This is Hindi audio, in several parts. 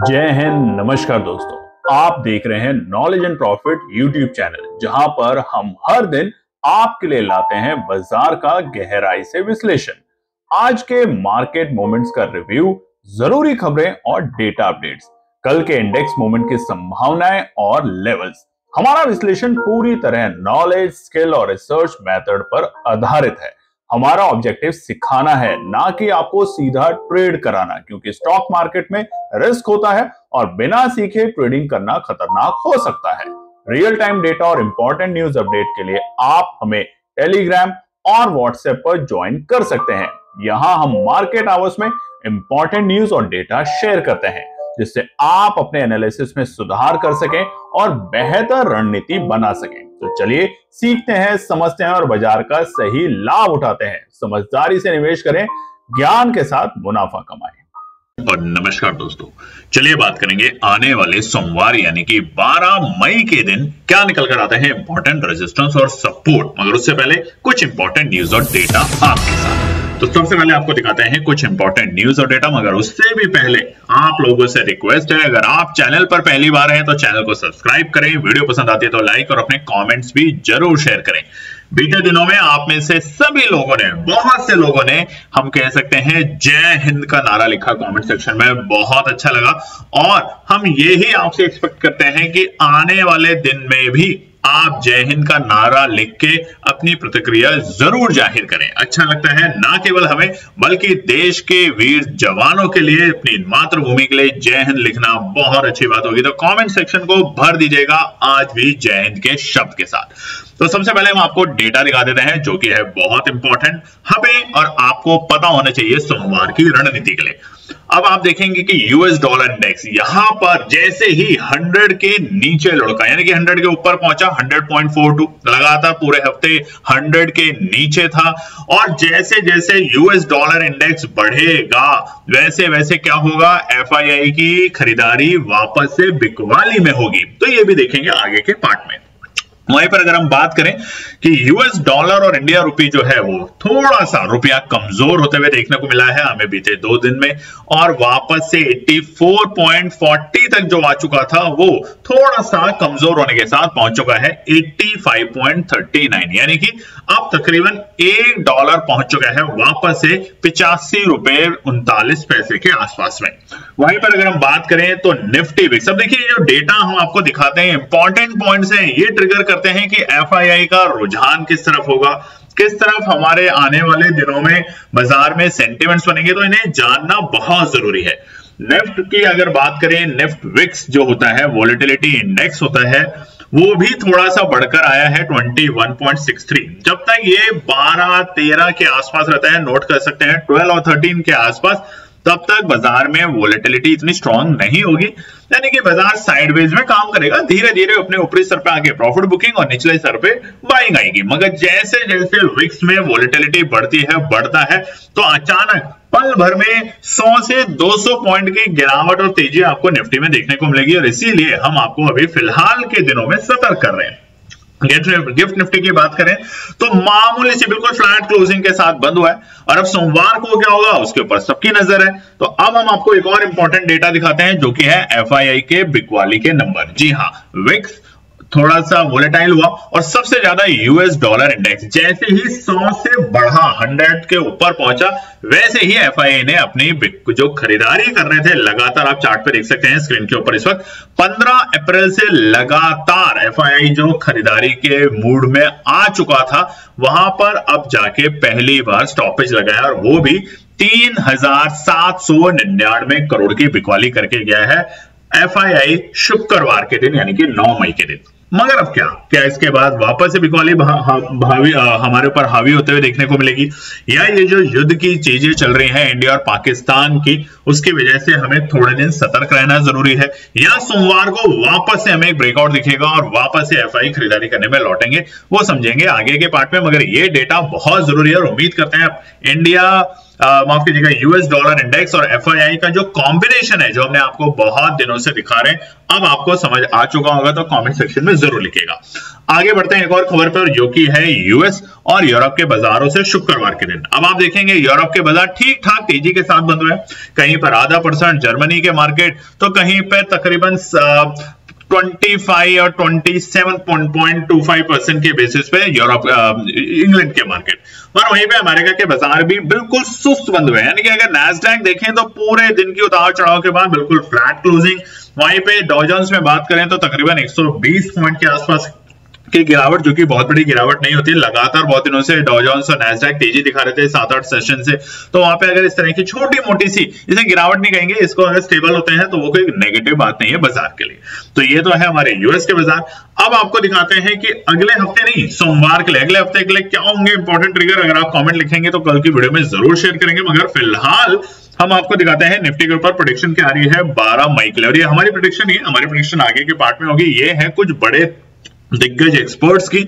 जय हिंद। नमस्कार दोस्तों, आप देख रहे हैं knowledge and profit YouTube channel, जहां पर हम हर दिन आपके लिए लाते हैं बाजार का गहराई से विश्लेषण, आज के मार्केट मोमेंट्स का रिव्यू, जरूरी खबरें और डेटा अपडेट्स, कल के इंडेक्स मूवमेंट की संभावनाएं और लेवल्स। हमारा विश्लेषण पूरी तरह नॉलेज, स्किल और रिसर्च मेथड पर आधारित है। हमारा ऑब्जेक्टिव सिखाना है, ना कि आपको सीधा ट्रेड कराना, क्योंकि स्टॉक मार्केट में रिस्क होता है और बिना सीखे ट्रेडिंग करना खतरनाक हो सकता है। रियल टाइम डेटा और इंपॉर्टेंट न्यूज अपडेट के लिए आप हमें टेलीग्राम और व्हाट्सएप पर ज्वाइन कर सकते हैं। यहां हम मार्केट आवर्स में इंपॉर्टेंट न्यूज और डेटा शेयर करते हैं, जिससे आप अपने एनालिसिस में सुधार कर सकें और बेहतर रणनीति बना सकें। तो चलिए सीखते हैं, समझते हैं और बाजार का सही लाभ उठाते हैं। समझदारी से निवेश करें, ज्ञान के साथ मुनाफा कमाएं। और नमस्कार दोस्तों, चलिए बात करेंगे आने वाले सोमवार यानी कि 12 मई के दिन क्या निकल कर आते हैं इंपॉर्टेंट रेजिस्टेंस और सपोर्ट। मगर उससे पहले कुछ इंपॉर्टेंट न्यूज और डेटा आपके साथ। तो सबसे पहले आपको दिखाते हैं कुछ इंपॉर्टेंट न्यूज और डेटा, मगर उससे भी पहले आप लोगों से रिक्वेस्ट है, अगर आप चैनल पर पहली बार हैं तो चैनल को सब्सक्राइब करें, वीडियो पसंद आती है तो लाइक और अपने कमेंट्स भी जरूर शेयर करें। बीते दिनों में आप में से सभी लोगों ने, बहुत से लोगों ने, हम कह सकते हैं जय हिंद का नारा लिखा कमेंट सेक्शन में, बहुत अच्छा लगा। और हम ये ही आपसे एक्सपेक्ट करते हैं कि आने वाले दिन में भी आप जय हिंद का नारा लिख के अपनी प्रतिक्रिया जरूर जाहिर करें। अच्छा लगता है ना केवल हमें, बल्कि देश के वीर जवानों के लिए, अपनी मातृभूमि के लिए जय हिंद लिखना बहुत अच्छी बात होगी। तो कमेंट सेक्शन को भर दीजिएगा आज भी जय हिंद के शब्द के साथ। तो सबसे पहले हम आपको डेटा दिखा देते हैं, जो कि है बहुत इंपॉर्टेंट हमें और आपको पता होना चाहिए सोमवार की रणनीति के लिए। अब आप देखेंगे कि यूएस डॉलर इंडेक्स यहां पर जैसे ही 100 के नीचे लुढ़का, यानी कि 100 के ऊपर पहुंचा, 100.42 लगातार पूरे हफ्ते 100 के नीचे था। और जैसे जैसे यूएस डॉलर इंडेक्स बढ़ेगा वैसे वैसे क्या होगा, एफआईआई की खरीदारी वापस से बिकवाली में होगी। तो ये भी देखेंगे आगे के पार्ट में। वहीं पर अगर हम बात करें कि यूएस डॉलर और इंडिया रुपी जो है वो थोड़ा सा रुपया कमजोर होते हुए देखने को मिला है हमें बीते 2 दिन में, और वापस से 84.40 तक जो आ चुका था वो थोड़ा सा कमजोर होने के साथ पहुंच चुका है 85.39, यानी कि अब तकरीबन $1 पहुंच चुका है वापस से 85 रुपए 39 पैसे के आसपास में। वहीं पर अगर हम बात करें तो निफ्टी विक्स, अब देखिए जो डेटा हम आपको दिखाते हैं इंपॉर्टेंट पॉइंट्स हैं, ये ट्रिगर करते हैं कि एफआईआई का रुझान किस तरफ होगा, किस तरफ हमारे आने वाले दिनों में बाजार में सेंटिमेंट्स बनेंगे, तो इन्हें जानना बहुत जरूरी है। निफ्ट की अगर बात करें, निफ्ट विक्स जो होता है वोलेटिलिटी इंडेक्स होता है, वो भी थोड़ा सा बढ़कर आया है 21.63। जब तक ये 12-13 के आसपास रहता है, नोट कर सकते हैं 12 और 13 के आसपास, तब तक बाजार में वोलेटिलिटी इतनी स्ट्रांग नहीं होगी, यानी कि बाजार साइडवेज में काम करेगा, धीरे धीरे अपने ऊपरी स्तर पे आके प्रॉफिट बुकिंग और निचले स्तर पे बाइंग आएगी। मगर जैसे जैसे विक्स में वोलेटिलिटी बढ़ती है, बढ़ता है, तो अचानक पल भर में 100 से 200 पॉइंट की गिरावट और तेजी आपको निफ्टी में देखने को मिलेगी, और इसीलिए हम आपको अभी फिलहाल के दिनों में सतर्क कर रहे हैं। गिफ्ट निफ्टी की बात करें तो मामूली से बिल्कुल फ्लैट क्लोजिंग के साथ बंद हुआ है, और अब सोमवार को क्या होगा उसके ऊपर सबकी नजर है। तो अब हम आपको एक और इंपॉर्टेंट डेटा दिखाते हैं, जो कि है एफआईआई के बिकवाली के नंबर। जी हां, विक्स थोड़ा सा वोलेटाइल हुआ, और सबसे ज्यादा यूएस डॉलर इंडेक्स जैसे ही 100 से बढ़ा 100 के ऊपर पहुंचा, वैसे ही एफआईआई ने अपनी जो खरीदारी कर रहे थे, लगातार आप चार्ट पे देख सकते हैं स्क्रीन के ऊपर इस वक्त 15 अप्रैल से लगातार एफआईआई जो खरीदारी के मूड में आ चुका था, वहां पर अब जाके पहली बार स्टॉपेज लगाया, और वो भी 3,799 करोड़ की बिकवाली करके गया है एफआईआई शुक्रवार के दिन, यानी कि 9 मई के दिन। मगर अब क्या इसके बाद वापस से बिकवाली हमारे ऊपर हावी होते हुए देखने को मिलेगी, या ये जो युद्ध की चीजें चल रही हैं इंडिया और पाकिस्तान की, उसकी वजह से हमें थोड़े दिन सतर्क रहना जरूरी है, या सोमवार को वापस से हमें एक ब्रेकआउट दिखेगा और वापस से एफआई खरीदारी करने में लौटेंगे, वो समझेंगे आगे के पार्ट में। मगर ये डेटा बहुत जरूरी है, और उम्मीद करते हैं इंडिया माफ कीजिएगा यूएस डॉलर इंडेक्स और एफआईआई का जो कॉम्बिनेशन है, जो हमने आपको बहुत दिनों से दिखा रहे हैं, अब आपको समझ आ चुका होगा तो कमेंट सेक्शन में जरूर लिखिएगा। आगे बढ़ते हैं एक और खबर पर, जो कि है यूएस और यूरोप के बाजारों से शुक्रवार के दिन। अब आप देखेंगे यूरोप के बाजार ठीक ठाक तेजी के साथ बंद हुए, कहीं पर 0.5%, जर्मनी के मार्केट तो कहीं पे तकरीबन 25 और 27.25% के बेसिस पे यूरोप इंग्लैंड के मार्केट, और वहीं पे अमेरिका के बाजार भी बिल्कुल सुस्त बंद हुए। यानी कि अगर नैस्डैक देखें तो पूरे दिन की उतार चढ़ाव के बाद बिल्कुल फ्लैट क्लोजिंग। वहीं पे डॉ जोन्स में बात करें तो तकरीबन 120 पॉइंट के आसपास की गिरावट, जो कि बहुत बड़ी गिरावट नहीं होती, लगातार बहुत दिनों से डॉ जोन्स और नैस्डैक तेजी दिखा रहे थे 7-8 सेशन से, तो वहां पे अगर इस तरह की छोटी मोटी सी, इसे गिरावट नहीं कहेंगे, इसको अगर स्टेबल होते हैं तो वो कोई नेगेटिव बात नहीं है बाजार के लिए। तो ये तो है हमारे यूएस के बाजार। अब आपको दिखाते हैं कि अगले हफ्ते नहीं, सोमवार के लिए, अगले हफ्ते के लिए क्या होंगे इंपॉर्टेंट ट्रिगर। अगर आप कॉमेंट लिखेंगे तो कल की वीडियो में जरूर शेयर करेंगे, मगर फिलहाल हम आपको दिखाते हैं निफ्टी के ऊपर प्रेडिक्शन क्या आ रही है 12 मई के लिए। और ये हमारी प्रेडिक्शन ही है, हमारी प्रेडिक्शन आगे के पार्ट में होगी। ये है कुछ बड़े दिग्गज एक्सपर्ट्स की,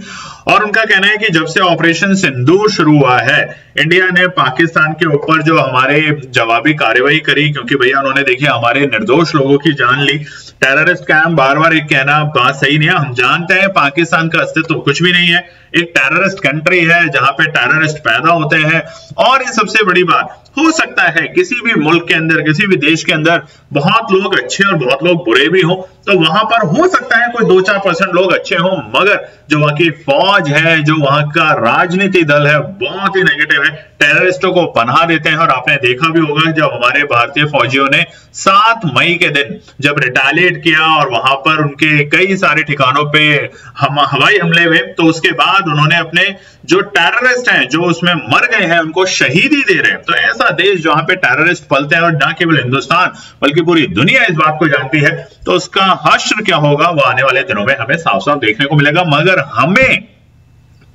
और उनका कहना है कि जब से ऑपरेशन सिंदूर शुरू हुआ है, इंडिया ने पाकिस्तान के ऊपर जो हमारे जवाबी कार्रवाई करी, क्योंकि भैया उन्होंने देखिए हमारे निर्दोष लोगों की जान ली। टेररिस्ट कैंप, बार बार एक कहना बात सही नहीं है, हम जानते हैं पाकिस्तान का अस्तित्व कुछ भी नहीं है, एक टेररिस्ट कंट्री है जहां पे टेररिस्ट पैदा होते हैं। और ये सबसे बड़ी बात, हो सकता है किसी भी मुल्क के अंदर, किसी भी देश के अंदर बहुत लोग अच्छे और बहुत लोग बुरे भी हो, तो वहां पर हो सकता है कोई 2-4% लोग अच्छे हों, मगर जो वहां की फौज है, जो वहां का राजनीति दल है, बहुत ही नेगेटिव है, टेररिस्टों को पनाह देते हैं। और आपने देखा भी होगा जब हमारे भारतीय फौजियों ने 7 मई के दिन जब रिटेलिएट किया और वहां पर उनके कई सारे ठिकानों पे हवाई हमले हुए, तो उसके बाद उन्होंने अपने जो टेररिस्ट हैं, जो उसमें मर गए हैं, उनको शहीदी दे रहे हैं। तो ऐसा देश जहां पे टेररिस्ट पलते हैं, और न केवल हिंदुस्तान बल्कि पूरी दुनिया इस बात को जानती है, तो उसका हश्र क्या होगा वो आने वाले दिनों में हमें साफ साफ देखने को मिलेगा। मगर हमें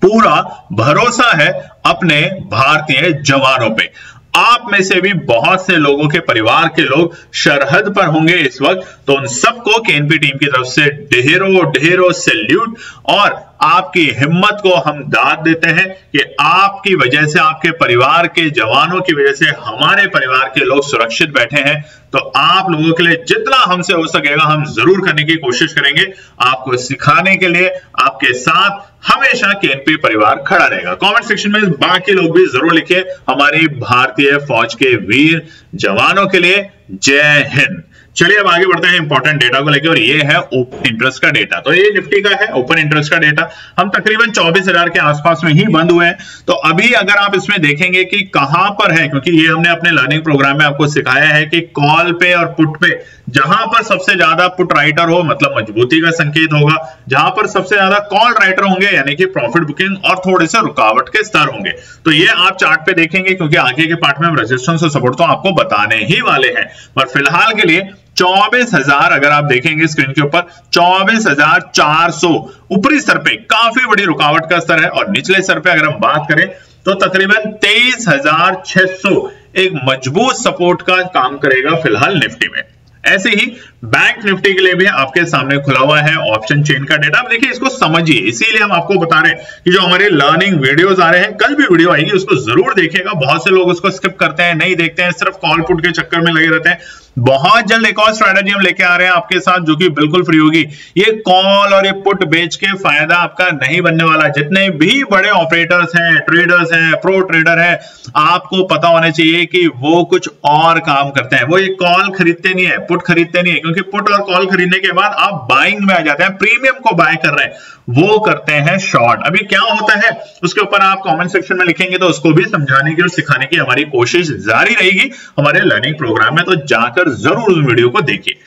पूरा भरोसा है अपने भारतीय जवानों पे। आप में से भी बहुत से लोगों के परिवार के लोग सरहद पर होंगे इस वक्त, तो उन सबको केएनपी टीम की तरफ से ढेरों सैल्यूट, और आपकी हिम्मत को हम दाद देते हैं कि आपकी वजह से, आपके परिवार के जवानों की वजह से हमारे परिवार के लोग सुरक्षित बैठे हैं। तो आप लोगों के लिए जितना हमसे हो सकेगा हम जरूर करने की कोशिश करेंगे। आपको सिखाने के लिए आपके साथ हमेशा केएनपी परिवार खड़ा रहेगा। कमेंट सेक्शन में बाकी लोग भी जरूर लिखिए हमारी भारतीय फौज के वीर जवानों के लिए जय हिंद। चलिए अब आगे बढ़ते हैं इंपॉर्टेंट डेटा को लेकर, और ये है ओपन इंटरेस्ट का डेटा। तो ये निफ्टी का है ओपन इंटरेस्ट का डेटा। हम तकरीबन 24,000 के आसपास में ही बंद हुए हैं। तो अभी अगर आप इसमें देखेंगे कि कहां पर है, क्योंकि ये हमने अपने लर्निंग प्रोग्राम में आपको सिखाया है कि कॉल पे और पुट पे जहां पर सबसे ज्यादा पुट राइटर हो, मतलब मजबूती का संकेत होगा, जहां पर सबसे ज्यादा कॉल राइटर होंगे यानी कि प्रॉफिट बुकिंग और थोड़े से रुकावट के स्तर होंगे। तो ये आप चार्ट पे देखेंगे, क्योंकि आगे के पार्ट में हम रेजिस्टेंस और सपोर्ट तो आपको बताने ही वाले हैं। पर फिलहाल के लिए 24,000 अगर आप देखेंगे स्क्रीन के ऊपर, 24,400 ऊपरी स्तर पे काफी बड़ी रुकावट का स्तर है, और निचले स्तर पे अगर हम बात करें तो तकरीबन 23,600 एक मजबूत सपोर्ट का काम करेगा फिलहाल निफ्टी में। ऐसे ही बैंक निफ्टी के लिए भी आपके सामने खुला हुआ है ऑप्शन चेन का डेटा। अब देखिए इसको समझिए, इसीलिए हम आपको बता रहे हैं कि जो हमारे लर्निंग वीडियोस आ रहे हैं, कल भी वीडियो आएगी उसको जरूर देखिएगा। बहुत से लोग उसको स्किप करते हैं, नहीं देखते हैं, सिर्फ कॉल पुट के चक्कर में लगे रहते हैं। बहुत जल्द एक और स्ट्रैटेजी हम लेके आ रहे हैं आपके साथ, जो कि बिल्कुल फ्री होगी। ये कॉल और ये पुट बेच के फायदा आपका नहीं बनने वाला। जितने भी बड़े ऑपरेटर्स हैं, ट्रेडर्स हैं, प्रो ट्रेडर हैं, आपको पता होना चाहिए कि वो कुछ और काम करते हैं। वो ये कॉल खरीदते नहीं है, पुट खरीदते नहीं है, क्योंकि पुट और कॉल खरीदने के बाद आप बाइंग में आ जाते हैं, प्रीमियम को बाय कर रहे हैं, वो करते हैं शॉर्ट। अभी क्या होता है उसके ऊपर आप कमेंट सेक्शन में लिखेंगे तो उसको भी समझाने की और सिखाने की हमारी कोशिश जारी रहेगी हमारे लर्निंग प्रोग्राम में। तो जाकर जरूर उस वीडियो को देखिए।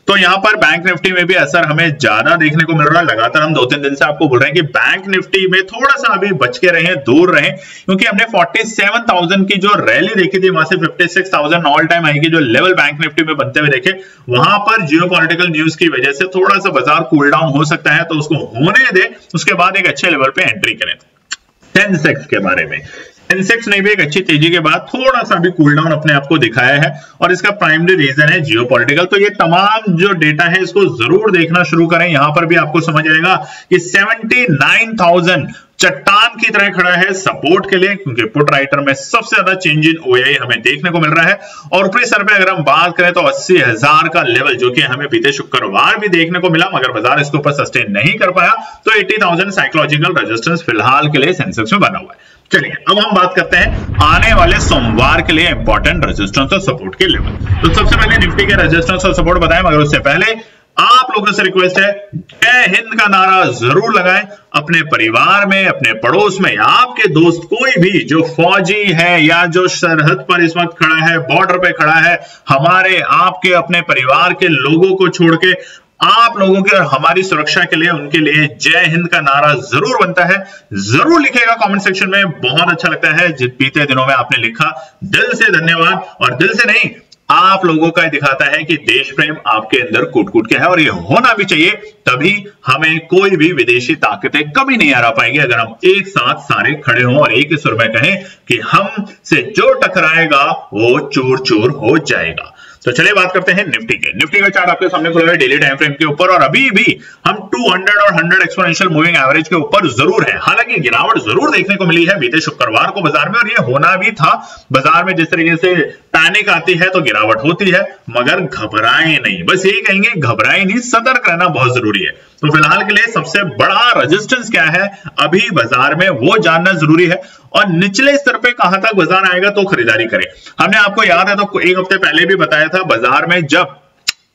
तो यहां पर बैंक निफ्टी में भी असर हमें ज्यादा देखने को मिल रहा है। लगातार हम 2-3 दिन से आपको बोल रहे हैं कि बैंक निफ्टी में थोड़ा सा अभी बच के रहें, दूर रहें, क्योंकि हमने 47,000 की जो रैली देखी थी, वहां से 56,000 ऑल टाइम हाई की जो लेवल बैंक निफ्टी में बनते हुए देखे, वहां पर जियोपॉलिटिकल न्यूज की वजह से थोड़ा सा बाजार कूल डाउन हो सकता है। तो उसको होने दे, उसके बाद एक अच्छे लेवल पे एंट्री करें। सेंसेक्स के बारे में, सेंसेक्स ने भी एक अच्छी तेजी के बाद थोड़ा सा भी कूल डाउन अपने आप को दिखाया है, और इसका प्राइमरी रीजन है जियोपॉलिटिकल। तो ये तमाम जो डेटा है इसको जरूर देखना शुरू करें। यहां पर भी आपको समझ आएगा कि 79,000 चट्टान की तरह खड़ा है सपोर्ट के लिए, क्योंकि पुट राइटर में सबसे ज्यादा चेंज इन ओआई हमें देखने को मिल रहा है। और ऊपरी स्तर पे अगर हम बात करें तो 80,000 का लेवल जो कि हमें बीते शुक्रवार भी देखने को मिला, मगर बाजार इसके ऊपर सस्टेन नहीं कर पाया, तो 80,000 साइकोलॉजिकल रेजिस्टेंस फिलहाल के लिए सेंसेक्स में बना हुआ है। चलिए अब हम बात करते हैं आने वाले सोमवार के लिए इंपॉर्टेंट रेजिस्टेंस और सपोर्ट के लेवल। तो सबसे पहले निफ्टी के रेजिस्टेंस और सपोर्ट बताएं, मगर उससे पहले आप लोगों से रिक्वेस्ट है, जय हिंद का नारा जरूर लगाएं अपने परिवार में, अपने पड़ोस में, या आपके दोस्त कोई भी जो फौजी है या जो सरहद पर इस वक्त खड़ा है, बॉर्डर पे खड़ा है, हमारे आपके अपने परिवार के लोगों को छोड़ के आप लोगों के और हमारी सुरक्षा के लिए, उनके लिए जय हिंद का नारा जरूर बनता है। जरूर लिखेगा कमेंट सेक्शन में, बहुत अच्छा लगता है। बीते दिनों में आपने लिखा, दिल से धन्यवाद। और दिल से नहीं, आप लोगों का दिखाता है कि देश प्रेम आपके अंदर कूट कूट के है, और ये होना भी चाहिए, तभी हमें कोई भी विदेशी ताकतें कभी नहीं हरा पाएंगे अगर हम एक साथ सारे खड़े हों और एक ही सुर में कहें कि हमसे जो टकराएगा वो चूर चूर हो जाएगा। तो चलिए बात करते हैं निफ्टी के। निफ्टी का चार्ट आपके सामने खुला है डेली टाइम फ्रेम के ऊपर, और अभी भी हम 200 और 100 एक्सपोनेंशियल मूविंग एवरेज के ऊपर जरूर है। हालांकि गिरावट जरूर देखने को मिली है बीते शुक्रवार को बाजार में, और ये होना भी था। बाजार में जिस तरीके से पैनिक आती है तो गिरावट होती है, मगर घबराएं नहीं। बस यही कहेंगे, घबराएं नहीं, सतर्क रहना बहुत जरूरी है। तो फिलहाल के लिए सबसे बड़ा रेजिस्टेंस क्या है अभी बाजार में, वो जानना जरूरी है। और निचले स्तर पे कहां तक बाजार आएगा तो खरीदारी करें। हमने आपको याद है तो एक हफ्ते पहले भी बताया था, बाजार में जब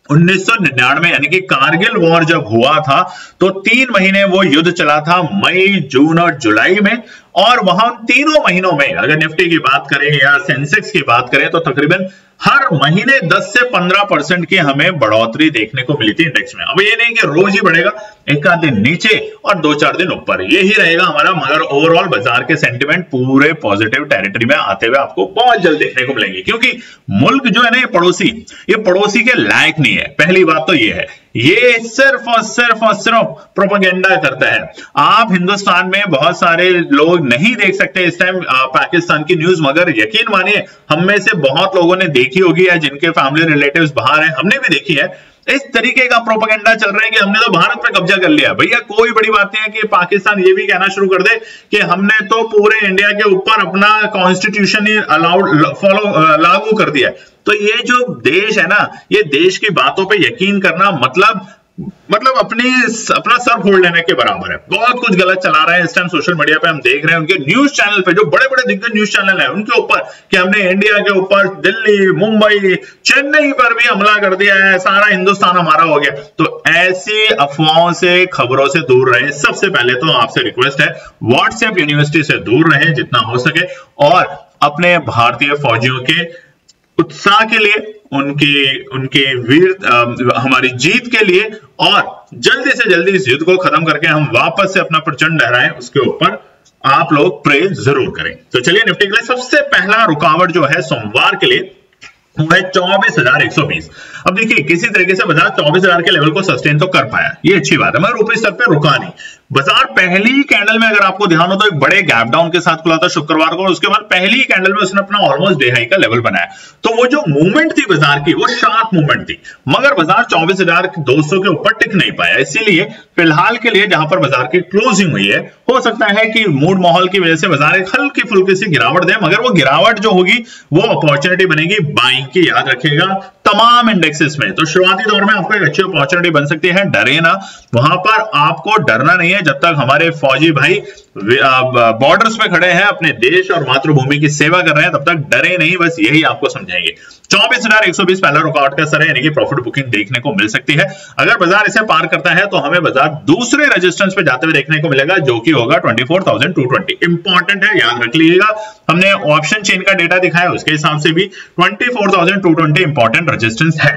1999 यानी कि कारगिल वॉर जब हुआ था तो 3 महीने वो युद्ध चला था, मई, जून और जुलाई में। और वहां तीनों महीनों में अगर निफ्टी की बात करें या सेंसेक्स की बात करें तो तकरीबन हर महीने 10 से 15% की हमें बढ़ोतरी देखने को मिली थी इंडेक्स में। अब ये नहीं कि रोज ही बढ़ेगा, एक आध दिन नीचे और 2-4 दिन ऊपर, यही रहेगा हमारा। मगर ओवरऑल बाजार के सेंटिमेंट पूरे पॉजिटिव टेरिटरी में आते हुए आपको बहुत जल्द देखने को मिलेंगे, क्योंकि मुल्क जो है ना, ये पड़ोसी के लायक नहीं है। पहली बात तो ये है, ये सिर्फ और सिर्फ प्रोपेगेंडा करता है। आप हिंदुस्तान में बहुत सारे लोग नहीं देख सकते इस टाइम पाकिस्तान की न्यूज, मगर यकीन मानिए हम में से बहुत लोगों ने देखी होगी या जिनके फैमिली रिलेटिव्स बाहर हैं, हमने भी देखी है। इस तरीके का प्रोपेगेंडा चल रहा है कि हमने तो भारत पे कब्जा कर लिया। भैया कोई बड़ी बात नहीं है कि पाकिस्तान ये भी कहना शुरू कर दे कि हमने तो पूरे इंडिया के ऊपर अपना कॉन्स्टिट्यूशन ही लागू कर दिया। तो ये जो देश है ना, ये देश की बातों पे यकीन करना मतलब अपना सर फोड़ लेने के बराबर है। बहुत कुछ गलत चला रहा है इस टाइम सोशल मीडिया पे, हम देख रहे हैं उनके न्यूज चैनल पे, जो बड़े बड़े दिग्गज न्यूज चैनल है उनके ऊपर, कि हमने इंडिया के ऊपर दिल्ली, मुंबई, चेन्नई पर भी हमला कर दिया है, सारा हिंदुस्तान हमारा हो गया। तो ऐसी अफवाहों से, खबरों से दूर रहें। सबसे पहले तो आपसे रिक्वेस्ट है, व्हाट्सएप यूनिवर्सिटी से दूर रहें जितना हो सके, और अपने भारतीय फौजियों के उत्साह के लिए, उनके वीर हमारी जीत के लिए, और जल्दी से जल्दी इस युद्ध को खत्म करके हम वापस से अपना प्रचंड लहराएं, उसके ऊपर आप लोग प्रे जरूर करें। तो चलिए निफ्टी के लिए सबसे पहला रुकावट जो है सोमवार के लिए वो है 24,120। अब देखिए किसी तरीके से बाजार 24,000 के लेवल को सस्टेन तो कर पाया, ये अच्छी बात है, मगर ऊपरी स्तर पे रुका नहीं। बाजार पहली कैंडल में अगर आपको ध्यान हो तो एक बड़े गैप डाउन के साथ खुला था शुक्रवार को, और उसके बाद पहली कैंडल में उसने अपना ऑलमोस्ट डे हाई का लेवल बनाया। तो वो जो मूवमेंट थी बाजार की, वो शार्प मूवमेंट थी, मगर बाजार 24,200 के ऊपर टिक नहीं पाया। इसीलिए फिलहाल के लिए जहां पर बाजार की क्लोजिंग हुई है, हो सकता है कि मूड माहौल की वजह से बाजार एक हल्की फुल्की सी गिरावट दे, मगर वो गिरावट जो होगी वो अपॉर्चुनिटी बनेगी बाइंग की, याद रखिएगा तमाम इंडेक्सेस में। तो शुरुआती दौर में आपको एक अच्छी अपॉर्चुनिटी बन सकती है, डरे ना, वहां पर आपको डरना नहीं है। जब तक हमारे फौजी भाई बॉर्डर्स पे खड़े हैं, अपने देश और मातृभूमि की सेवा कर रहे हैं, तब तक डरे नहीं, बस यही आपको समझाएंगे। 24,120 पहला रुकावट का स्तर है, यानी कि प्रॉफिट बुकिंग देखने को मिल सकती है। अगर बाजार इसे पार करता है तो हमें बाजार दूसरे रेजिस्टेंस पे जाते हुए देखने को मिलेगा, जो कि होगा 24,220। इंपॉर्टेंट है, याद रख लीजिएगा। हमने ऑप्शन चेन का डेटा दिखाया, उसके हिसाब से भी 24,220 इंपॉर्टेंट रेजिस्टेंस है।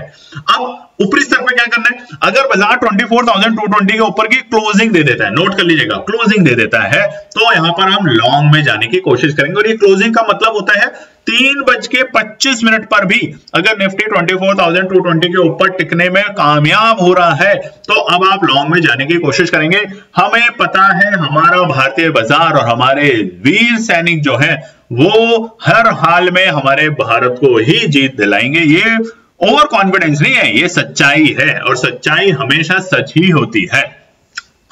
अब ऊपरी स्तर पे क्या करना है, अगर बाजार 24,220 के ऊपर की क्लोजिंग दे देता है, नोट कर लीजिएगा, क्लोजिंग दे देता है, तो यहां पर हम लॉन्ग में जाने की कोशिश करेंगे। और ये क्लोजिंग का मतलब होता है 3:25 पर भी अगर निफ्टी 24,220 के ऊपर टिकने में कामयाब हो रहा है, तो अब आप लॉन्ग में जाने की कोशिश करेंगे। हमें पता है हमारा भारतीय बाजार और हमारे वीर सैनिक जो है वो हर हाल में हमारे भारत को ही जीत दिलाएंगे। ये ओवर कॉन्फिडेंस नहीं है, ये सच्चाई है, और सच्चाई हमेशा सच ही होती है।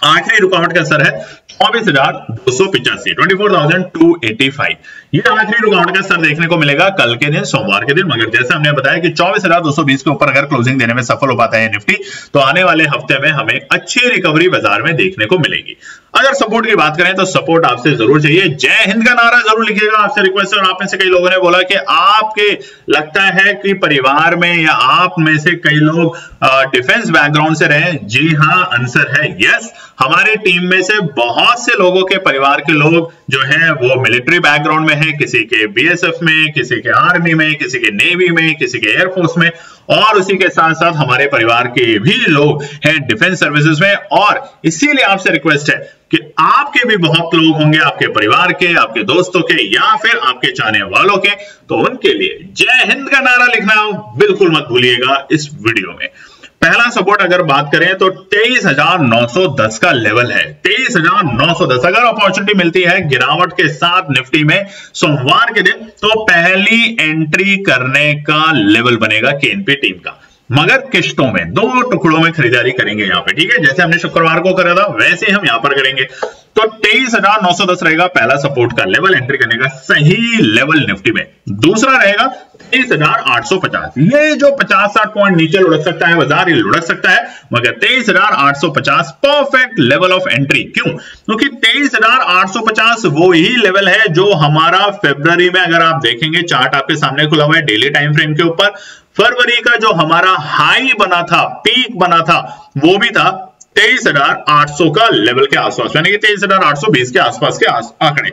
आखिरी रुकावट का स्तर है 24,285, 24,285। ये आखिरी रुकावट का स्तर देखने को मिलेगा कल के दिन, सोमवार के दिन। मगर जैसे हमने बताया कि 24,220 के ऊपर अगर क्लोजिंग देने में सफल हो पाता है निफ्टी, तो आने वाले हफ्ते में हमें अच्छी रिकवरी बाजार में देखने को मिलेगी। अगर सपोर्ट की बात करें तो सपोर्ट आपसे जरूर चाहिए। जय हिंद का नारा जरूर लिखिएगा, आपसे रिक्वेस्ट है। और आप में से कई लोगों ने बोला कि आपके लगता है कि परिवार में या आप में से कई लोग डिफेंस बैकग्राउंड से रहे। जी हाँ, आंसर है यस। हमारी टीम में से बहुत से लोगों के परिवार के लोग जो है वो मिलिट्री बैकग्राउंड में है, किसी के बीएसएफ में, किसी के आर्मी में, किसी के नेवी में, किसी के एयरफोर्स में, और उसी के साथ साथ हमारे परिवार के भी लोग हैं डिफेंस सर्विसेज में। और इसीलिए आपसे रिक्वेस्ट है कि आपके भी बहुत लोग होंगे, आपके परिवार के, आपके दोस्तों के, या फिर आपके चाहने वालों के, तो उनके लिए जय हिंद का नारा लिखना बिल्कुल मत भूलिएगा इस वीडियो में। पहला सपोर्ट अगर बात करें तो 23,910 का लेवल है। 23,910 अगर अपॉर्चुनिटी मिलती है गिरावट के साथ निफ्टी में सोमवार के दिन, तो पहली एंट्री करने का लेवल बनेगा केएनपी टीम का। मगर किश्तों में 2 टुकड़ों में खरीदारी करेंगे यहाँ पे, ठीक है। जैसे हमने शुक्रवार को करा था वैसे हम यहाँ पर करेंगे। तो 23,910 रहेगा पहला सपोर्ट का लेवल, एंट्री करने का सही लेवल निफ्टी में। दूसरा रहेगा 23,850। ये जो 50-60 पॉइंट नीचे लुढ़क सकता है बाजार, ये लुढ़क सकता है, मगर 23,850 परफेक्ट लेवल ऑफ एंट्री। क्यों? क्योंकि 23,850 वो ही लेवल है जो हमारा फरवरी में, अगर आप देखेंगे चार्ट आपके सामने खुला हुआ है डेली टाइम फ्रेम के ऊपर, फरवरी का जो हमारा हाई बना था, पीक बना था, वो भी था 23,800 का लेवल के आसपास, यानी कि 23,820 के आसपास के आंकड़े।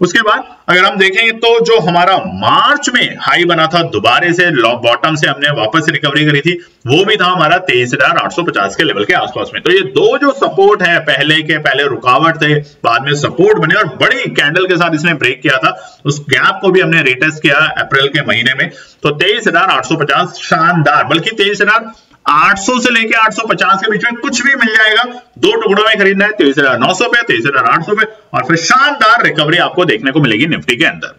उसके बाद अगर हम देखेंगे तो जो हमारा मार्च में हाई बना था, दोबारा से बॉटम से हमने वापस रिकवरी करी थी, वो भी था हमारा 23,850 के लेवल के आसपास में। तो ये दो जो सपोर्ट है, पहले रुकावट थे, बाद में सपोर्ट बने और बड़ी कैंडल के साथ इसने ब्रेक किया था, उस गैप को भी हमने रिटेस्ट किया अप्रैल के महीने में। तो 23,850 शानदार, बल्कि 23,800 से लेके 850 के बीच में कुछ भी मिल जाएगा, 2 टुकड़ों में खरीदना है, 23,900 पे, 23,800 पे, और फिर शानदार रिकवरी आपको देखने को मिलेगी निफ्टी के अंदर।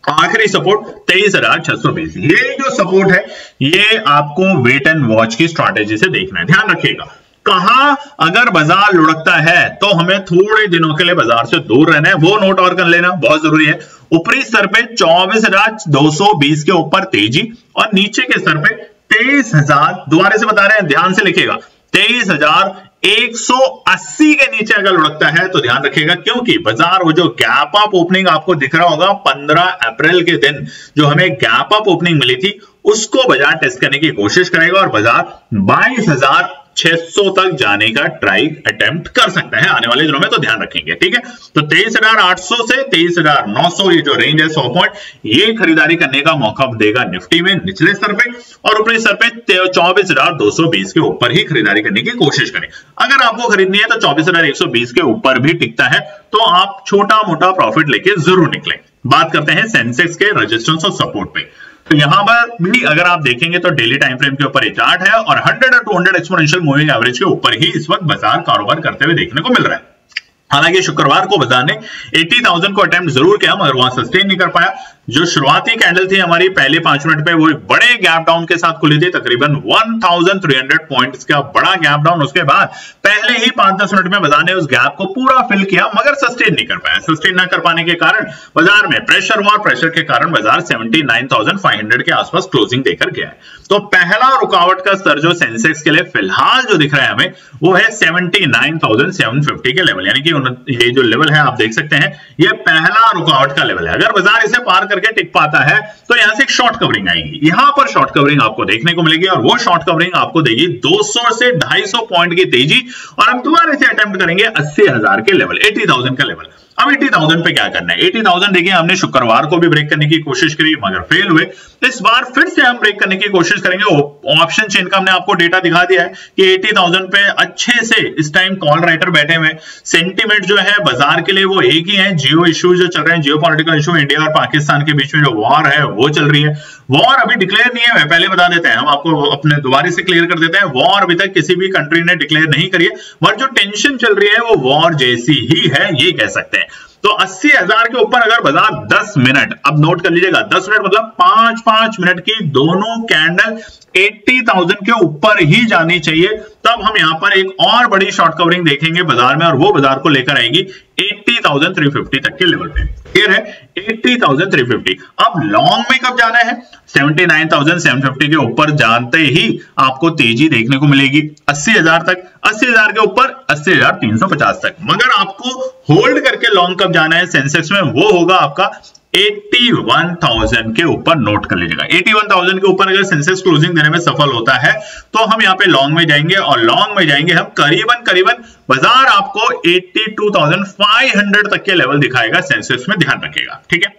आखिरी सपोर्ट 23,620। ये जो सपोर्ट है ये आपको वेट एंड वॉच की स्ट्रैटेजी से देखना है। ध्यान रखिएगा, कहां अगर बाजार लुढ़कता है तो हमें थोड़े दिनों के लिए बाजार से दूर रहना है, वो नोट और कर लेना बहुत जरूरी है। ऊपरी स्तर पे 24,220 के ऊपर तेजी, और नीचे के स्तर पे 23,000, दोबारा से बता रहे हैं, ध्यान से लिखिएगा, 23,180 के नीचे अगर लुढ़कता है तो ध्यान रखिएगा, क्योंकि बाजार वो जो गैप अप ओपनिंग आपको दिख रहा होगा 15 अप्रैल के दिन, जो हमें गैप अप ओपनिंग मिली थी, उसको बाजार टेस्ट करने की कोशिश करेगा और बाजार 22,600 तक जाने का ट्राई अटेम्प्ट कर सकता है आने वाले दिनों में, तो ध्यान रखेंगे, ठीक है। तो 23,800 से 23,900 ये जो रेंज है 100 पॉइंट, ये खरीदारी करने का मौका देगा निफ्टी में निचले स्तर पे, और ऊपरी स्तर पे 24,220 के ऊपर ही खरीदारी करने की कोशिश करें। अगर आपको खरीदनी है तो 24,120 के ऊपर भी टिकता है तो आप छोटा मोटा प्रॉफिट लेके जरूर निकलें। बात करते हैं सेंसेक्स के रेजिस्टेंस और सपोर्ट पे। तो यहां पर भी अगर आप देखेंगे तो डेली टाइम फ्रेम के ऊपर ये चार्ट है, और 100 और 200 एक्सपोनेंशियल मूविंग एवरेज के ऊपर ही इस वक्त बाजार कारोबार करते हुए देखने को मिल रहा है। हालांकि शुक्रवार को बाजार ने 80,000 को अटेम्प्ट जरूर किया, मगर वहां सस्टेन नहीं कर पाया। जो शुरुआती कैंडल थी हमारी पहले 5 मिनट पे, वो एक बड़े गैप डाउन के साथ खुली थी, तकरीबन 1300 पॉइंट्स का बड़ा गैप डाउन। उसके बाद पहले ही 5-10 मिनट में बाजार ने उस गैप को पूरा फिल किया, मगर सस्टेन नहीं कर पाया। सस्टेन न कर पाने के कारण बाजार में प्रेशर हुआ, प्रेशर के कारण बाजार 79,500 के आसपास क्लोजिंग देकर गया है। तो पहला रुकावट का स्तर जो सेंसेक्स के लिए फिलहाल जो दिख रहा है हमें, वो है 79,750 के लेवल, यानी कि ये जो लेवल है आप देख सकते हैं, ये पहला रुकावट का लेवल है। अगर बाजार इसे पार करके टिक पाता है तो यहां से एक शॉर्ट कवरिंग आएगी, यहां पर शॉर्ट कवरिंग आपको देखने को मिलेगी, और वो शॉर्ट कवरिंग आपको देगी 200 से 250 पॉइंट की तेजी, और हम दोबारा से अटेम्प्ट करेंगे 80,000 के लेवल, 80,000 का लेवल। अब 80,000 पे क्या करना है? 80,000 देखिए, हमने शुक्रवार को भी ब्रेक करने की कोशिश करी मगर फेल हुए। इस बार फिर से हम ब्रेक करने की कोशिश करेंगे। ऑप्शन चेन का हमने आपको डेटा दिखा दिया है कि 80,000 पे अच्छे से इस टाइम कॉल राइटर बैठे हुए। सेंटीमेंट जो है बाजार के लिए वो एक ही है, जियो इश्यू जो चल रहे हैं, जियो पॉलिटिकल इश्यू, इंडिया और पाकिस्तान के बीच में जो वॉर है वो चल रही है। वॉर अभी डिक्लेयर नहीं है, पहले बता देते हैं, हम आपको अपने दोबारा से क्लियर कर देते हैं, वॉर अभी तक किसी भी कंट्री ने डिक्लेयर नहीं करी है, मगर जो टेंशन चल रही है वो वॉर जैसी ही है, ये कह सकते हैं। तो 80,000 के ऊपर अगर बाजार 10 मिनट, अब नोट कर लीजिएगा 10 मिनट मतलब 5-5 मिनट की दोनों कैंडल 80,000 के ऊपर ही जानी चाहिए, तब हम यहां पर एक और बड़ी शॉर्ट कवरिंग देखेंगे बाजार में, और वो बाजार को लेकर आएगी 80,350 तक के लेवल पे। क्लियर है? 80,350। अब लॉन्ग में कब जाना है? 79,750 के ऊपर जानते ही आपको तेजी देखने को मिलेगी 80,000 तक, 80,000 के ऊपर 80,350 तक। मगर आपको होल्ड करके लॉन्ग कब जाना है सेंसेक्स में, वो होगा आपका 81,000 के ऊपर। नोट कर लीजिएगा 81,000 के ऊपर अगर सेंसेक्स क्लोजिंग देने में सफल होता है तो हम यहां पे लॉन्ग में जाएंगे, और लॉन्ग में जाएंगे हम करीबन बाजार आपको 82,500 तक के लेवल दिखाएगा सेंसेक्स में, ध्यान रखिएगा। ठीक है,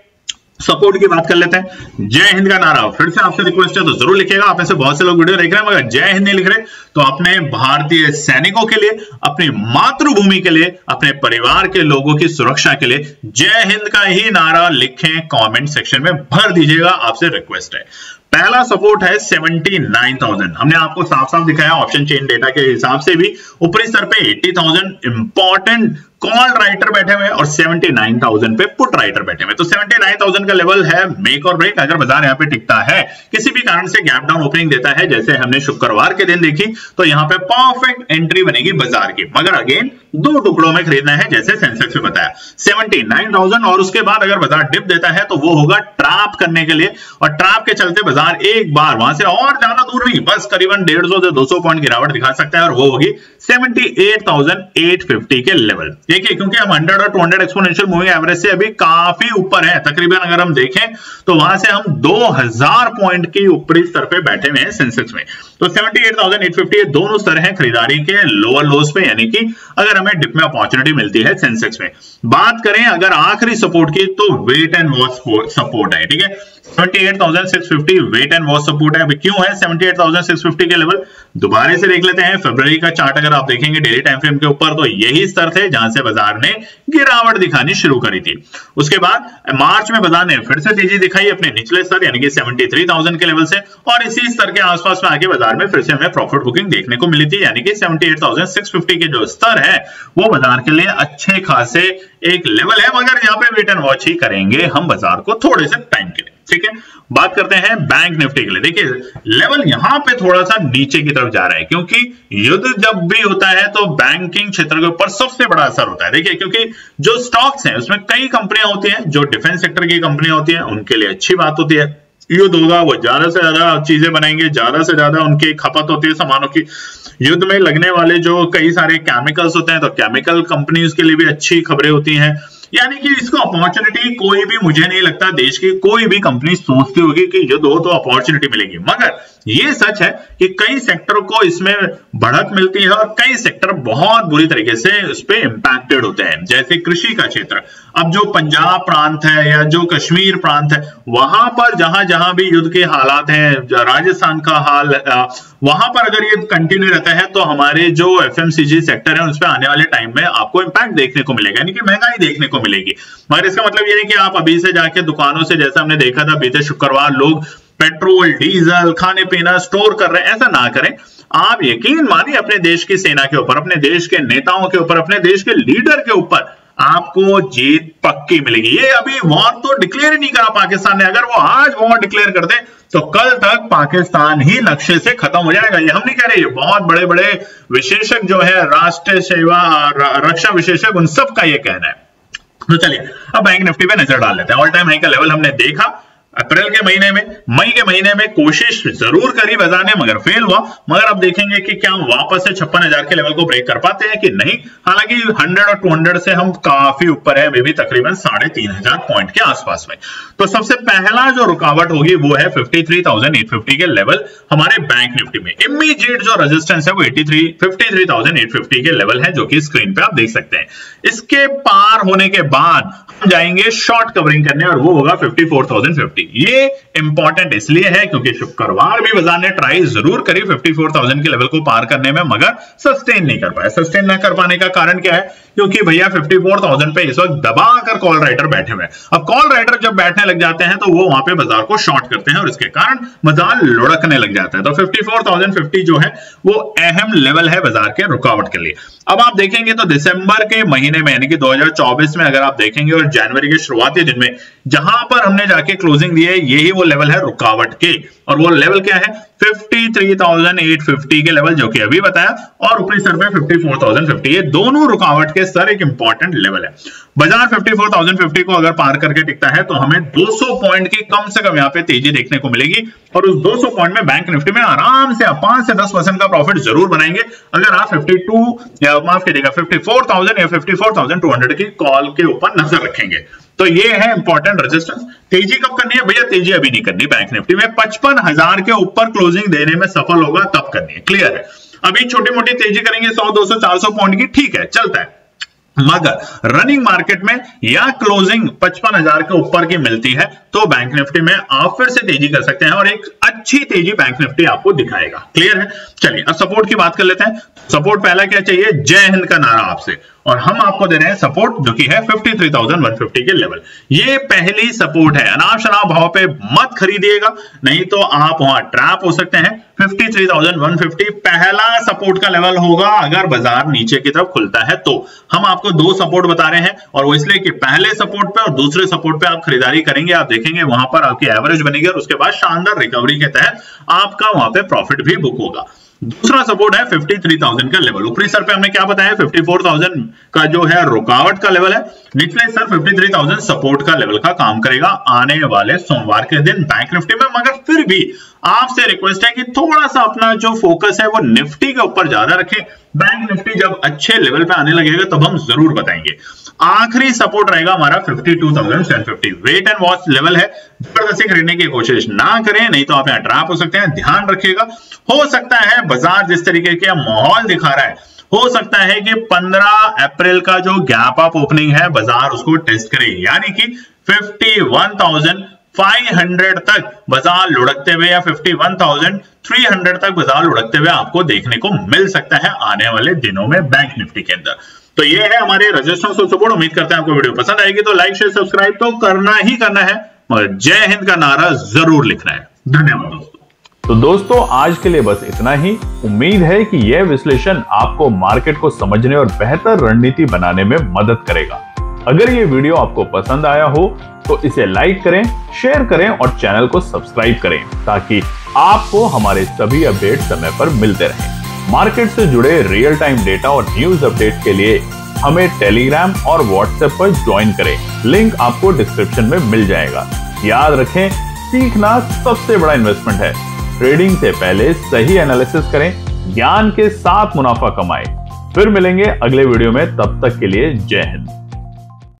सपोर्ट की बात कर लेते हैं। जय हिंद का नारा फिर से आपसे रिक्वेस्ट है तो जरूर लिखिएगा। आप में से बहुत से लोग वीडियो देख रहे हैं मगर जय हिंद नहीं लिख रहे, तो अपने भारतीय सैनिकों के लिए, अपनी मातृभूमि के लिए, अपने परिवार के लोगों की सुरक्षा के लिए जय हिंद का ही नारा लिखें, कमेंट सेक्शन में भर दीजिएगा, आपसे रिक्वेस्ट है। पहला सपोर्ट है 79,000। हमने आपको साफ साफ दिखाया ऑप्शन चेन डेटा के हिसाब से भी ऊपरी स्तर पे 80,000 इंपॉर्टेंट कॉल राइटर बैठे हुए और 79,000 पे पुट राइटर बैठे हुए। तो 79,000 का लेवल है मेक और ब्रेक। अगर बाजार यहाँ पे टिकता है, किसी भी कारण से गैप डाउन ओपनिंग देता है जैसे हमने शुक्रवार के दिन देखी, तो यहाँ पे परफेक्ट एंट्री बनेगी बाजार की। मगर अगेन 2 टुकड़ों में खरीदना है जैसे सेंसेक्स में बताया 79,000, और उसके बाद अगर बाजार डिप देता है तो वो होगा ट्रैप करने के लिए, और ट्रैप के चलते बाजार एक बार वहां से और ज्यादा दूर नहीं, बस करीबन 150 से 200 पॉइंट गिरावट दिखा सकता है, और वो होगी 78,850 के लेवल। देखिए क्योंकि हम 100 और 200 एक्सपोनेंशियल मूविंग एवरेज से अभी काफी ऊपर है, तकरीबन अगर हम देखें तो वहां से हम 2000 पॉइंट की ऊपरी स्तर पे बैठे हुए हैं सेंसेक्स में। तो 78,850 दोनों स्तर हैं खरीदारी के लोअर लोस पे, यानी कि अगर हमें डिप में अपॉर्चुनिटी मिलती है सेंसेक्स में। बात करें अगर आखिरी सपोर्ट की तो वेट एंड वॉच सपोर्ट है। ठीक है, 78,650 वेट एंड वॉच सपोर्ट है। अभी क्यों है 78,650 के लेवल, दोबारा से देख लेते हैं। फरवरी का चार्ट अगर आप देखेंगे डेली टाइम फ्रेम के ऊपर तो यही स्तर थे जहां से बाजार ने गिरावट दिखानी शुरू करी थी। उसके बाद मार्च में बाजार ने फिर से तेजी दिखाई अपने निचले स्तर यानी कि 73,000 के लेवल से, और इसी स्तर के आसपास में आके बाजार में फिर से हमें प्रॉफिट बुकिंग देखने को मिली थी, यानी कि 78,650 के जो स्तर है वो बाजार के लिए अच्छे खासे एक लेवल है। मगर यहाँ पे वेट एंड वॉच ही करेंगे हम बाजार को थोड़े से टाइम के लिए। ठीक है, बात करते हैं बैंक निफ्टी के लिए। देखिए लेवल यहां पे थोड़ा सा नीचे की तरफ जा रहा है, क्योंकि युद्ध जब भी होता है तो बैंकिंग क्षेत्र के ऊपर सबसे बड़ा असर होता है। देखिए क्योंकि जो स्टॉक्स हैं उसमें कई कंपनियां होती हैं, जो डिफेंस सेक्टर की कंपनियां होती हैं उनके लिए अच्छी बात होती है, युद्ध होगा वो ज्यादा से ज्यादा चीजें बनाएंगे, ज्यादा से ज्यादा उनकी खपत होती है सामानों की। युद्ध में लगने वाले जो कई सारे केमिकल्स होते हैं तो केमिकल कंपनीज के लिए भी अच्छी खबरें होती हैं, यानी कि इसको अपॉर्चुनिटी कोई भी, मुझे नहीं लगता देश की कोई भी कंपनी सोचती होगी कि युद्ध हो तो अपॉर्चुनिटी मिलेगी। मगर ये सच है कि कई सेक्टर को इसमें बढ़त मिलती है और कई सेक्टर बहुत बुरी तरीके से उस पर इंपैक्टेड होते हैं, जैसे कृषि का क्षेत्र। अब जो पंजाब प्रांत है या जो कश्मीर प्रांत है वहां पर जहां जहां भी युद्ध के हालात हैं, राजस्थान का हाल, वहां पर अगर ये कंटिन्यू रहता है तो हमारे जो एफएमसीजी सेक्टर है उस पर आने वाले टाइम में आपको इंपैक्ट देखने को मिलेगा, यानी कि महंगाई देखने को मिलेगी। मगर इसका मतलब ये नहीं कि आप अभी से जाके दुकानों से, जैसा हमने देखा था बीते शुक्रवार, लोग पेट्रोल डीजल खाने पीना स्टोर कर रहे हैं, ऐसा ना करें। आप यकीन मानिए अपने देश की सेना के ऊपर, अपने देश के नेताओं के ऊपर, अपने देश के लीडर के ऊपर आपको जीत पक्की मिलेगी। ये अभी वॉर तो डिक्लेयर ही नहीं करा पाकिस्तान ने, अगर वो आज वॉर डिक्लेयर कर दे तो कल तक पाकिस्तान ही नक्शे से खत्म हो जाएगा। ये हम नहीं कह रहे, बहुत बड़े बड़े विशेषज्ञ जो है, राष्ट्रीय सेवा रक्षा विशेषज्ञ, उन सब का ये कहना है। तो चलिए अब बैंक निफ्टी पे नजर डाल लेते हैं। ऑल टाइम हाई का लेवल हमने देखा अप्रैल के महीने में, मई के महीने में कोशिश जरूर करी बाजार ने मगर फेल हुआ। मगर अब देखेंगे कि क्या हम वापस से 56,000 के लेवल को ब्रेक कर पाते हैं कि नहीं। हालांकि 100 और 200 से हम काफी ऊपर है, भी तकरीबन 3,500 पॉइंट के आसपास में। तो सबसे पहला जो रुकावट होगी वो है 53,850 के लेवल हमारे बैंक निफ्टी में। इमीडिएट जो रेजिस्टेंस है वो 53,850 के लेवल है, जो कि स्क्रीन पे आप देख सकते हैं। इसके पार होने के बाद हम जाएंगे शॉर्ट कवरिंग करने और वो होगा 54,050। ये इंपॉर्टेंट इसलिए है क्योंकि शुक्रवार भी बाजार ने ट्राई जरूर करी 54,000 के लेवल को पार करने में, मगर सस्टेन नहीं कर पाया। सस्टेन न कर पाने का कारण क्या है? क्योंकि भैया 54,000 पे इस वक्त दबाकर कॉल राइटर बैठे हुए हैं। अब कॉल राइटर जब बैठने लग जाते हैं तो वो वहां पे बाजार को शॉर्ट करते हैं और इसके कारण बाजार लुढ़कने लग जाता है। तो 54,050 जो है वो अहम लेवल है बाजार के रुकावट के लिए। अब आप देखेंगे तो दिसंबर के महीने में यानी कि 2024 में अगर आप देखेंगे और जनवरी के शुरुआती दिन में जहां पर हमने जाके क्लोजिंग दी है, यही वो लेवल है रुकावट के, और वो लेवल क्या है? 53,850 के लेवल जो कि अभी बताया, और ऊपरी सर पे 54,050। ये दोनों रुकावट के सर एक इंपॉर्टेंट लेवल है। बाजार 54,050 को अगर पार करके टिकता है तो हमें 200 पॉइंट की कम से कम यहाँ पे तेजी देखने को मिलेगी, और उस 200 पॉइंट में बैंक निफ्टी में आराम से 5 से 10% का प्रॉफिट जरूर बनाएंगे अगर आप 54,000 या 54,200 की कॉल के ऊपर नजर रखेंगे। तो ये है इंपॉर्टेंट रेजिस्टेंस। तेजी कब करनी है भैया? तेजी अभी नहीं करनी। बैंक निफ्टी में 55,000 के ऊपर क्लोजिंग देने में सफल होगा तब करनी है। क्लियर है? अभी छोटी मोटी तेजी करेंगे 100, 200, 400 पॉइंट की, ठीक है, चलता है, मगर रनिंग मार्केट में या क्लोजिंग 55,000 के ऊपर की मिलती है तो बैंक निफ्टी में आप फिर से तेजी कर सकते हैं और एक अच्छी तेजी बैंक निफ्टी आपको दिखाएगा। क्लियर है? चलिए अब सपोर्ट की बात कर लेते हैं। सपोर्ट पहला क्या चाहिए? जय हिंद का नारा आपसे, और हम आपको दे रहे हैं सपोर्ट जो कि है 53,150 के लेवल। ये पहली सपोर्ट है। अनाप शनाप भाव पे मत खरीदिएगा, नहीं तो आप वहां ट्रैप हो सकते हैं। 53,150 पहला सपोर्ट का लेवल होगा अगर बाजार नीचे की तरफ खुलता है तो। हम आपको दो सपोर्ट बता रहे हैं, और वो इसलिए कि पहले सपोर्ट पे और दूसरे सपोर्ट पे आप खरीदारी करेंगे, आप देखेंगे वहां पर आपकी एवरेज बनेगी और उसके बाद शानदार रिकवरी के तहत आपका वहां पे प्रॉफिट भी बुक होगा। दूसरा सपोर्ट है 53,000 का लेवल। ऊपरी सर पे हमने क्या बताया? 54,000 का जो है रुकावट का लेवल है। निचले सर 53,000 सपोर्ट का लेवल का काम करेगा आने वाले सोमवार के दिन बैंक निफ्टी में। मगर फिर भी आपसे रिक्वेस्ट है कि थोड़ा सा अपना जो फोकस है वो निफ्टी के ऊपर ज्यादा रखें। बैंक निफ्टी जब अच्छे लेवल पे आने लगेगा तब हम जरूर बताएंगे। आखिरी सपोर्ट रहेगा हमारा 52,750। वेट एंड वॉच लेवल है, जबरदस्ती खरीदने की कोशिश ना करें, नहीं तो आप यहाँ ट्रैप हो सकते हैं। ध्यान रखिएगा, हो सकता है बाजार जिस तरीके का माहौल दिखा रहा है, हो सकता है कि 15 अप्रैल का जो गैप अप ओपनिंग है बाजार उसको टेस्ट करे, यानी कि 51,500 तक बाजार लुढ़कते हुए या 51,300 तक बाजार लुढ़कते हुए आपको देखने को मिल सकता है आने वाले दिनों में बैंक निफ्टी के अंदर। तो ये है हमारे रेजिस्टेंस और सपोर्ट। उम्मीद करते हैं आपको वीडियो पसंद आएगी, तो लाइक शेयर सब्सक्राइब तो करना ही करना है, और जय हिंद का नारा जरूर लिखना है। धन्यवाद दोस्तों। तो दोस्तों आज के लिए बस इतना ही। उम्मीद है कि यह विश्लेषण आपको मार्केट को समझने और बेहतर रणनीति बनाने में मदद करेगा। अगर ये वीडियो आपको पसंद आया हो तो इसे लाइक करें, शेयर करें और चैनल को सब्सक्राइब करें ताकि आपको हमारे सभी अपडेट समय पर मिलते रहें। मार्केट से जुड़े रियल टाइम डेटा और न्यूज अपडेट के लिए हमें टेलीग्राम और व्हाट्सएप पर ज्वाइन करें। लिंक आपको डिस्क्रिप्शन में मिल जाएगा। याद रखें, सीखना सबसे बड़ा इन्वेस्टमेंट है। ट्रेडिंग से पहले सही एनालिसिस करें, ज्ञान के साथ मुनाफा कमाएं। फिर मिलेंगे अगले वीडियो में, तब तक के लिए जय हिंद।